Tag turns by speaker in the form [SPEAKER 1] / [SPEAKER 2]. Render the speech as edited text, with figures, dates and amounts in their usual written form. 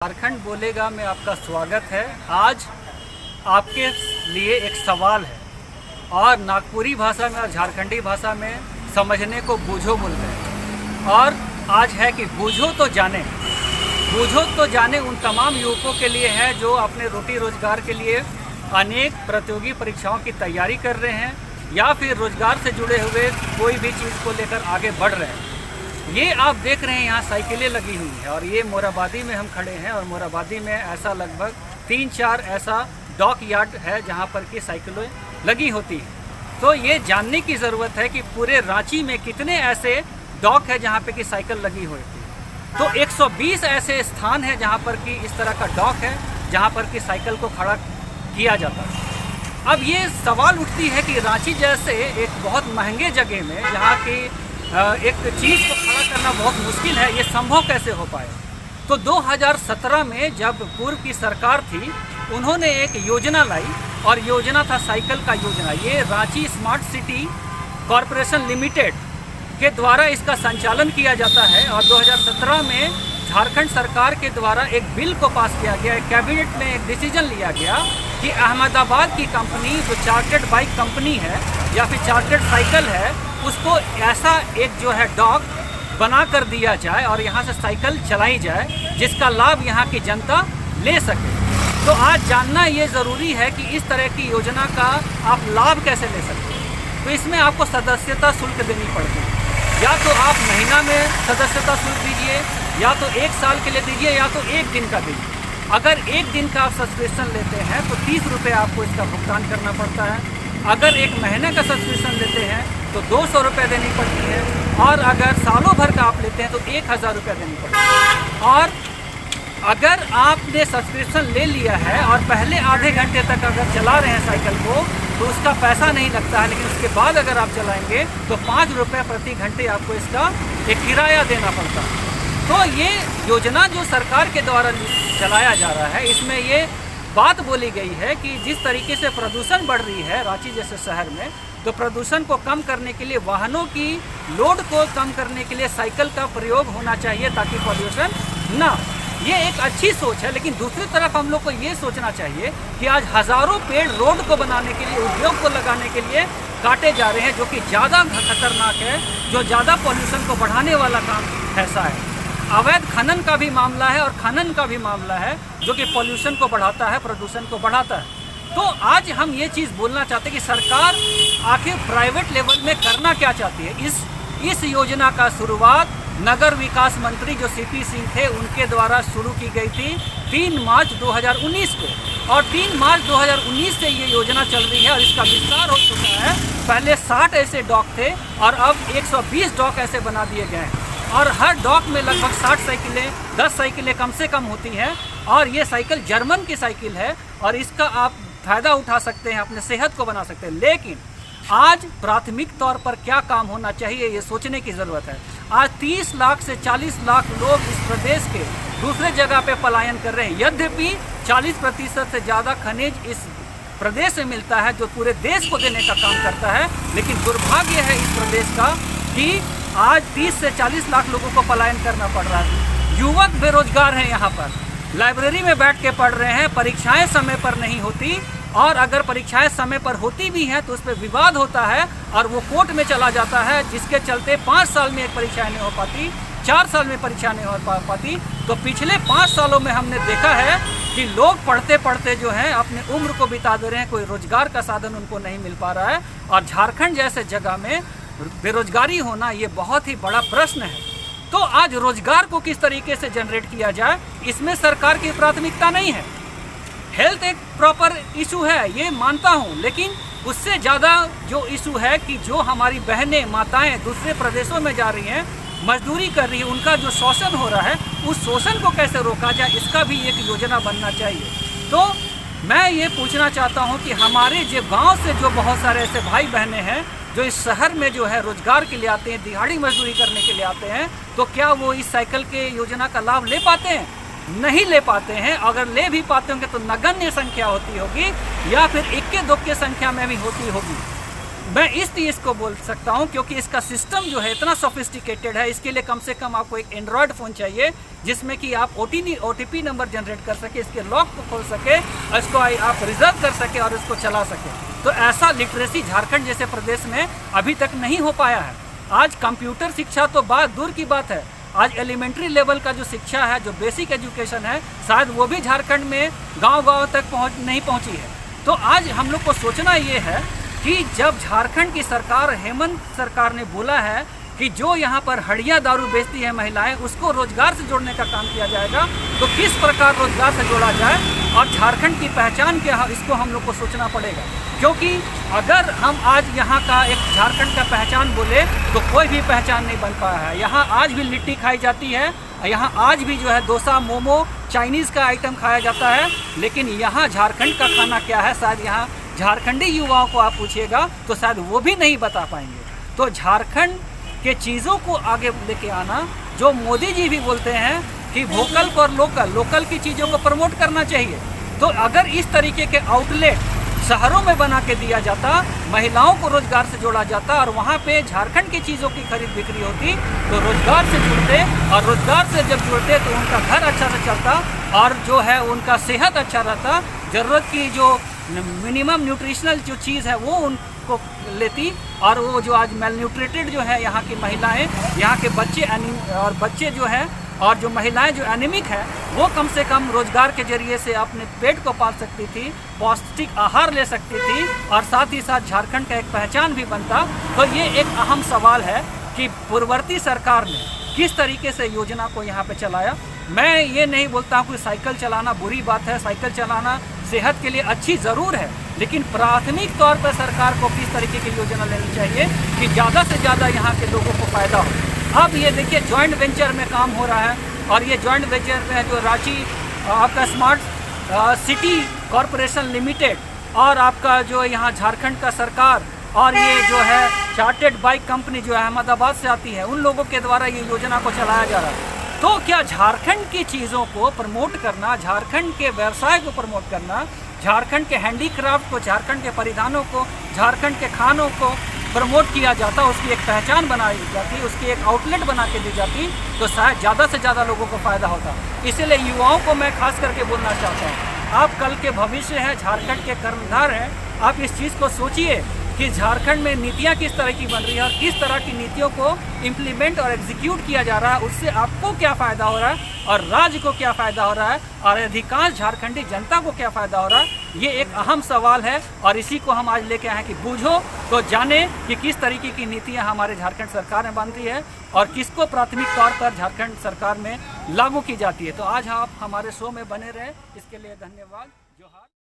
[SPEAKER 1] झारखंड बोलेगा में आपका स्वागत है। आज आपके लिए एक सवाल है और नागपुरी भाषा में और झारखंडी भाषा में समझने को बूझो बोलते हैं। और आज है कि बूझो तो जाने उन तमाम युवकों के लिए है जो अपने रोटी रोजगार के लिए अनेक प्रतियोगी परीक्षाओं की तैयारी कर रहे हैं या फिर रोजगार से जुड़े हुए कोई भी चीज़ को लेकर आगे बढ़ रहे हैं। ये आप देख रहे हैं यहाँ साइकिलें लगी हुई हैं और ये मोराबादी में हम खड़े हैं और मोराबादी में ऐसा लगभग 3-4 ऐसा डॉक यार्ड है जहाँ पर कि साइकिलें लगी होती हैं। तो ये जानने की ज़रूरत है कि पूरे रांची में कितने ऐसे डॉक है जहाँ पे कि साइकिल लगी हुई थी। तो 120 ऐसे स्थान हैं जहाँ पर कि इस तरह का डॉक है जहाँ पर कि साइकिल को खड़ा किया जाता है। अब ये सवाल उठती है कि रांची जैसे एक बहुत महंगे जगह में जहाँ की एक चीज़ को खड़ा करना बहुत मुश्किल है, ये संभव कैसे हो पाए। तो 2017 में जब पूर्व की सरकार थी उन्होंने एक योजना लाई और योजना था साइकिल का योजना। ये Ranchi smart city corporation limited के द्वारा इसका संचालन किया जाता है और 2017 में झारखंड सरकार के द्वारा एक बिल को पास किया गया। एक कैबिनेट में एक डिसीजन लिया गया कि अहमदाबाद की कंपनी जो चार्टर्ड बाइक कंपनी है या फिर चार्टर्ड साइकिल है उसको ऐसा एक जो है डॉक बना कर दिया जाए और यहाँ से साइकिल चलाई जाए जिसका लाभ यहाँ की जनता ले सके। तो आज जानना ये ज़रूरी है कि इस तरह की योजना का आप लाभ कैसे ले सकते हैं। तो इसमें आपको सदस्यता शुल्क देनी पड़ती है। या तो आप महीना में सदस्यता शुल्क दीजिए या तो 1 साल के लिए दीजिए या तो 1 दिन का दीजिए। अगर 1 दिन का आप सब्सक्रिप्शन लेते हैं तो 30 रुपये आपको इसका भुगतान करना पड़ता है। अगर 1 महीने का सब्सक्रिप्शन लेते हैं तो 200 रुपये देनी पड़ती है और अगर सालों भर का आप लेते हैं तो 1000 रुपये देनी पड़ती है। और अगर आपने सब्सक्रिप्शन ले लिया है और पहले आधे घंटे तक अगर चला रहे हैं साइकिल को तो उसका पैसा नहीं लगता है, लेकिन उसके बाद अगर आप चलाएंगे तो 5 रुपये प्रति घंटे आपको इसका एक किराया देना पड़ता है। तो ये योजना जो सरकार के द्वारा चलाया जा रहा है इसमें ये बात बोली गई है कि जिस तरीके से प्रदूषण बढ़ रही है रांची जैसे शहर में, तो प्रदूषण को कम करने के लिए वाहनों की लोड को कम करने के लिए साइकिल का प्रयोग होना चाहिए ताकि पॉल्यूशन ना। ये एक अच्छी सोच है, लेकिन दूसरी तरफ हम लोग को ये सोचना चाहिए कि आज हज़ारों पेड़ रोड को बनाने के लिए, उद्योग को लगाने के लिए काटे जा रहे हैं जो कि ज़्यादा खतरनाक है, जो ज़्यादा पॉल्यूशन को बढ़ाने वाला काम ऐसा है। अवैध खनन का भी मामला है और खनन का भी मामला है जो कि पॉल्यूशन को बढ़ाता है, प्रदूषण को बढ़ाता है। तो आज हम ये चीज़ बोलना चाहते हैं कि सरकार आखिर प्राइवेट लेवल में करना क्या चाहती है। इस योजना का शुरुआत नगर विकास मंत्री जो सीपी सिंह थे उनके द्वारा शुरू की गई थी 3 मार्च 2019 को और 3 मार्च 2019 से ये योजना चल रही है और इसका विस्तार हो चुका है। पहले 60 ऐसे डॉक थे और अब 120 डॉक ऐसे बना दिए गए हैं और हर डॉक में लगभग 60 साइकिलें, 10 साइकिलें कम से कम होती हैं और ये साइकिल जर्मन की साइकिल है और इसका आप फ़ायदा उठा सकते हैं, अपने सेहत को बना सकते हैं। लेकिन आज प्राथमिक तौर पर क्या काम होना चाहिए ये सोचने की ज़रूरत है। आज 30 लाख से 40 लाख लोग इस प्रदेश के दूसरे जगह पे पलायन कर रहे हैं। यद्यपि 40% से ज़्यादा खनिज इस प्रदेश में मिलता है जो पूरे देश को देने का काम करता है, लेकिन दुर्भाग्य है इस प्रदेश का कि आज 30 से 40 लाख लोगों को पलायन करना पड़ रहा है। युवक बेरोजगार हैं, यहाँ पर लाइब्रेरी में बैठ के पढ़ रहे हैं, परीक्षाएं समय पर नहीं होती और अगर परीक्षाएं समय पर होती भी हैं तो उस पर विवाद होता है और वो कोर्ट में चला जाता है, जिसके चलते 5 साल में एक परीक्षा नहीं हो पाती, 4 साल में परीक्षा नहीं हो पाती। तो पिछले 5 सालों में हमने देखा है कि लोग पढ़ते पढ़ते जो हैं अपनी उम्र को बिता दे रहे हैं, कोई रोजगार का साधन उनको नहीं मिल पा रहा है और झारखंड जैसे जगह में बेरोजगारी होना ये बहुत ही बड़ा प्रश्न है। तो आज रोजगार को किस तरीके से जनरेट किया जाए इसमें सरकार की प्राथमिकता नहीं है। हेल्थ एक प्रॉपर इशू है ये मानता हूँ, लेकिन उससे ज़्यादा जो इशू है कि जो हमारी बहनें माताएं दूसरे प्रदेशों में जा रही हैं, मजदूरी कर रही है, उनका जो शोषण हो रहा है उस शोषण को कैसे रोका जाए इसका भी एक योजना बनना चाहिए। तो मैं ये पूछना चाहता हूँ कि हमारे जो गाँव से जो बहुत सारे ऐसे भाई बहनें हैं जो इस शहर में जो है रोजगार के लिए आते हैं, दिहाड़ी मजदूरी करने के लिए आते हैं, तो क्या वो इस साइकिल के योजना का लाभ ले पाते हैं? नहीं ले पाते हैं। अगर ले भी पाते होंगे तो नगण्य संख्या होती होगी या फिर इक्के दुक्के संख्या में भी होती होगी। मैं इस चीज़ को बोल सकता हूँ क्योंकि इसका सिस्टम जो है इतना सोफिस्टिकेटेड है। इसके लिए कम से कम आपको एक एंड्रॉयड फ़ोन चाहिए जिसमें कि आप OTP नंबर जनरेट कर सके, इसके लॉक को खोल सके, इसको आप रिजर्व कर सके और इसको चला सके। तो ऐसा लिटरेसी झारखंड जैसे प्रदेश में अभी तक नहीं हो पाया है। आज कंप्यूटर शिक्षा तो बात दूर की बात है, आज एलिमेंट्री लेवल का जो शिक्षा है, जो बेसिक एजुकेशन है, शायद वो भी झारखंड में गांव-गांव तक नहीं पहुंची है। तो आज हम लोग को सोचना ये है कि जब झारखंड की सरकार, हेमंत सरकार ने बोला है कि जो यहाँ पर हड़िया दारू बेचती है महिलाएं, उसको रोजगार से जोड़ने का काम किया जाएगा, तो किस प्रकार रोजगार से जोड़ा जाए और झारखंड की पहचान क्या है, इसको हम लोग को सोचना पड़ेगा। क्योंकि अगर हम आज यहाँ का एक झारखंड का पहचान बोले तो कोई भी पहचान नहीं बन पाया है। यहाँ आज भी लिट्टी खाई जाती है, यहाँ आज भी जो है डोसा, मोमो, चाइनीज़ का आइटम खाया जाता है, लेकिन यहाँ झारखंड का खाना क्या है, शायद यहाँ झारखंडी युवाओं को आप पूछिएगा तो शायद वो भी नहीं बता पाएंगे। तो झारखंड के चीज़ों को आगे लेके आना, जो मोदी जी भी बोलते हैं कि वोकल फॉर लोकल, लोकल की चीज़ों को प्रमोट करना चाहिए। तो अगर इस तरीके के आउटलेट शहरों में बना के दिया जाता, महिलाओं को रोजगार से जोड़ा जाता और वहाँ पे झारखंड की चीज़ों की खरीद बिक्री होती, तो रोजगार से जुड़ते और रोजगार से जब जुड़ते तो उनका घर अच्छा से चलता और जो है उनका सेहत अच्छा रहता, ज़रूरत की जो मिनिमम न्यूट्रिशनल जो चीज़ है वो उनको लेती, और वो जो आज मेल न्यूट्रिटेड जो है यहाँ की महिलाएं, यहाँ के बच्चे जो हैं और जो महिलाएं जो एनीमिक है, वो कम से कम रोजगार के जरिए से अपने पेट को पाल सकती थी, पौष्टिक आहार ले सकती थी और साथ ही साथ झारखंड का एक पहचान भी बनता। तो ये एक अहम सवाल है कि पूर्ववर्ती सरकार ने किस तरीके से योजना को यहाँ पे चलाया। मैं ये नहीं बोलता हूँ कि साइकिल चलाना बुरी बात है, साइकिल चलाना सेहत के लिए अच्छी ज़रूर है, लेकिन प्राथमिक तौर पर सरकार को किस तरीके की योजना लेनी चाहिए कि ज़्यादा से ज़्यादा यहाँ के लोगों को फ़ायदा हो। अब ये देखिए जॉइंट वेंचर में काम हो रहा है और ये जॉइंट वेंचर में जो रांची आपका स्मार्ट सिटी कॉरपोरेशन लिमिटेड और आपका जो यहाँ झारखंड का सरकार और ये जो है चार्टेड बाइक कंपनी जो अहमदाबाद से आती है, उन लोगों के द्वारा ये योजना को चलाया जा रहा है। तो क्या झारखंड की चीज़ों को प्रमोट करना, झारखंड के व्यवसाय को प्रमोट करना, झारखंड के हैंडीक्राफ्ट को, झारखंड के परिधानों को, झारखंड के खानों को प्रमोट किया जाता, उसकी एक पहचान बनाई जाती, उसकी एक आउटलेट बना के दी जाती, तो शायद ज़्यादा से ज़्यादा लोगों को फ़ायदा होता। इसलिए युवाओं को मैं खास करके बोलना चाहता हूँ, आप कल के भविष्य हैं, झारखंड के कर्णधार हैं। आप इस चीज़ को सोचिए कि झारखंड में नीतियाँ किस तरह की बन रही है और किस तरह की नीतियों को इम्प्लीमेंट और एग्जीक्यूट किया जा रहा है, उससे आपको क्या फ़ायदा हो रहा है और राज्य को क्या फ़ायदा हो रहा है और अधिकांश झारखंडी जनता को क्या फ़ायदा हो रहा है। ये एक अहम सवाल है और इसी को हम आज लेके आए हैं कि बूझो तो जाने कि किस तरीके की नीतियाँ हमारे झारखंड सरकार में बन रही है और किसको प्राथमिक तौर पर झारखंड सरकार में लागू की जाती है। तो आज आप हमारे शो में बने रहे, इसके लिए धन्यवाद। जोहार।